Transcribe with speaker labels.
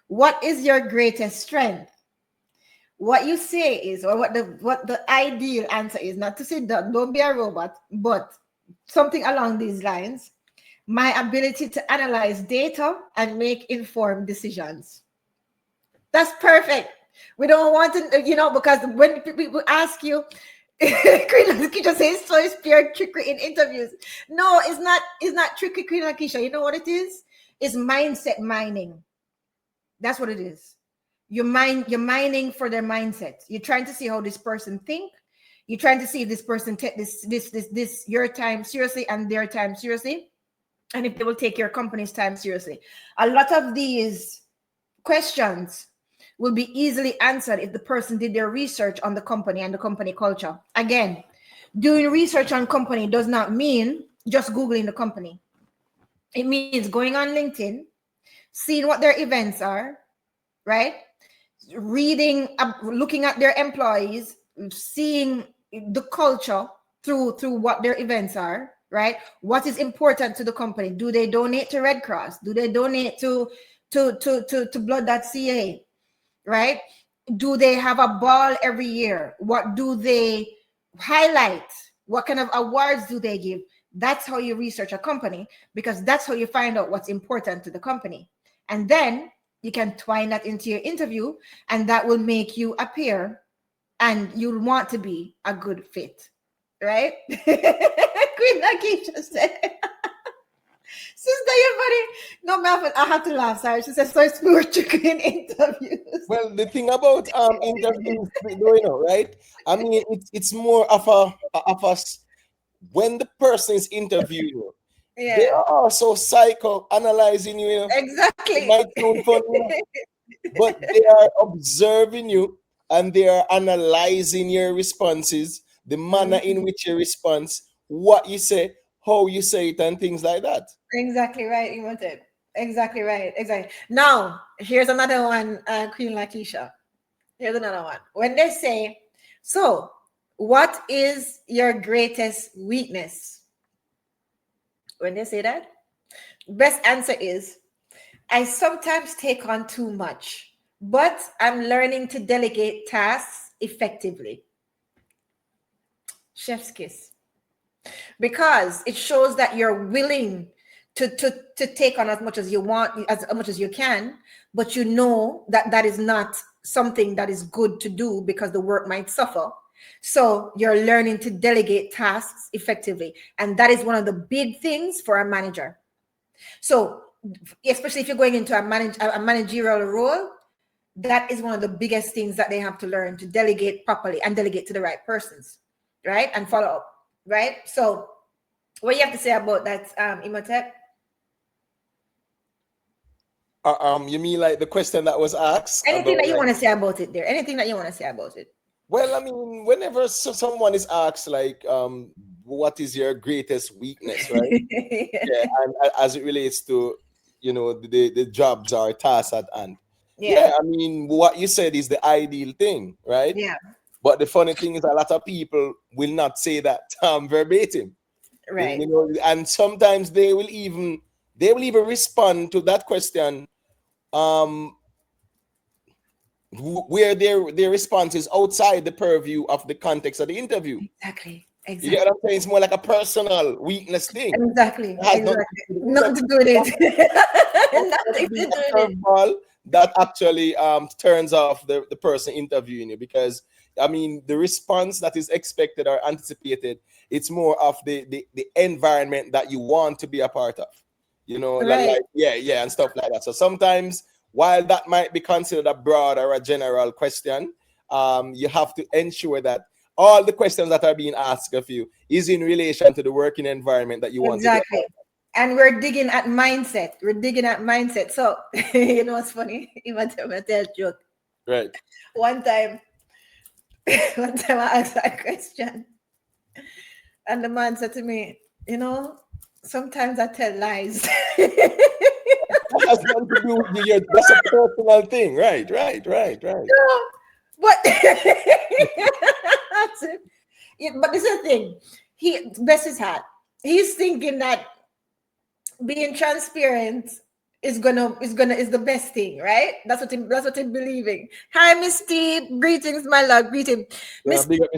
Speaker 1: What is your greatest strength? What you say is, or what the ideal answer is, not to say that don't be a robot, but something along these lines. My ability to analyze data and make informed decisions. That's perfect. We don't want to, because when people ask you, Queen Lakeisha says so it's pure trickery in interviews. No, it's not. It's not trickery, Queen Lakeisha. You know what it is? It's mindset mining. That's what it is. You're mining for their mindset. You're trying to see how this person think. You're trying to see if this person take this your time seriously and their time seriously, and if they will take your company's time seriously. A lot of these questions will be easily answered if the person did their research on the company and the company culture. Again, doing research on company does not mean just Googling the company. It means going on LinkedIn, seeing what their events are, right? Reading, looking at their employees, seeing the culture through what their events are, right? What is important to the company? Do they donate to Red Cross? Do they donate to blood.ca, right? Do they have a ball every year? What do they highlight? What kind of awards do they give? That's how you research a company, because that's how you find out what's important to the company. And then you can twine that into your interview, and that will make you appear and you'll want to be a good fit, right? Queen Lakeisha said, Sister, you're funny. No, Melvin, I have to laugh. Sorry. She says, so it's pure chicken in interviews.
Speaker 2: Well, the thing about interviews, right? I mean, it's more of when the person is interviewing you, they are also psycho-analyzing you.
Speaker 1: Exactly.
Speaker 2: It might sound funny, but they are observing you and they are analyzing your responses, the manner in which you respond, what you say, how you say it, and things like that.
Speaker 1: Exactly right, Emotive. Exactly right. Exactly. Now, here's another one, Queen Lakeisha. Here's another one. When they say, so what is your greatest weakness? When they say that, best answer is, I sometimes take on too much, but I'm learning to delegate tasks effectively. Chef's kiss. Because it shows that you're willing to take on as much as you want, as much as you can, but you know that that is not something that is good to do because the work might suffer. So you're learning to delegate tasks effectively. And that is one of the big things for a manager. So especially if you're going into a managerial role, that is one of the biggest things that they have to learn, to delegate properly and delegate to the right persons, right? And follow up, right? So what you have to say about that, Imhotep?
Speaker 2: You mean like the question that was asked?
Speaker 1: Anything
Speaker 2: about,
Speaker 1: that you want to say about it there? Anything that you want to say about it?
Speaker 2: Well, I mean, whenever someone is asked, like, what is your greatest weakness, right? Yeah, and as it relates to, the jobs or tasks at hand. Yeah, I mean, what you said is the ideal thing, right?
Speaker 1: Yeah.
Speaker 2: But the funny thing is, a lot of people will not say that verbatim,
Speaker 1: Right.
Speaker 2: and sometimes they will even respond to that question, where their response is outside the purview of the context of the interview.
Speaker 1: Exactly.
Speaker 2: You get what I'm saying? It's more like a personal weakness thing.
Speaker 1: Exactly.
Speaker 2: It has
Speaker 1: Nothing to do with it. Nothing to do with it.
Speaker 2: Curveball that actually turns off the person interviewing you, because I mean the response that is expected or anticipated, it's more of the environment that you want to be a part of.
Speaker 1: Right.
Speaker 2: Like and stuff like that. So sometimes, while that might be considered a broad or a general question, you have to ensure that all the questions that are being asked of you is in relation to the working environment that you want to be a part of.
Speaker 1: And we're digging at mindset. We're digging at mindset. So, you know what's funny? Even tell me a joke.
Speaker 2: Right.
Speaker 1: One time I asked that question, and the man said to me, sometimes I tell lies.
Speaker 2: That has nothing to do with you. That's a personal thing. Right.
Speaker 1: No, but that's it. Yeah, but this is the thing. Bless his heart. He's thinking that being transparent is the best thing, right? That's what I'm believing. Hi, Miss Steve. Greetings, my love. Greeting.
Speaker 2: Yeah,
Speaker 1: Miss
Speaker 2: big up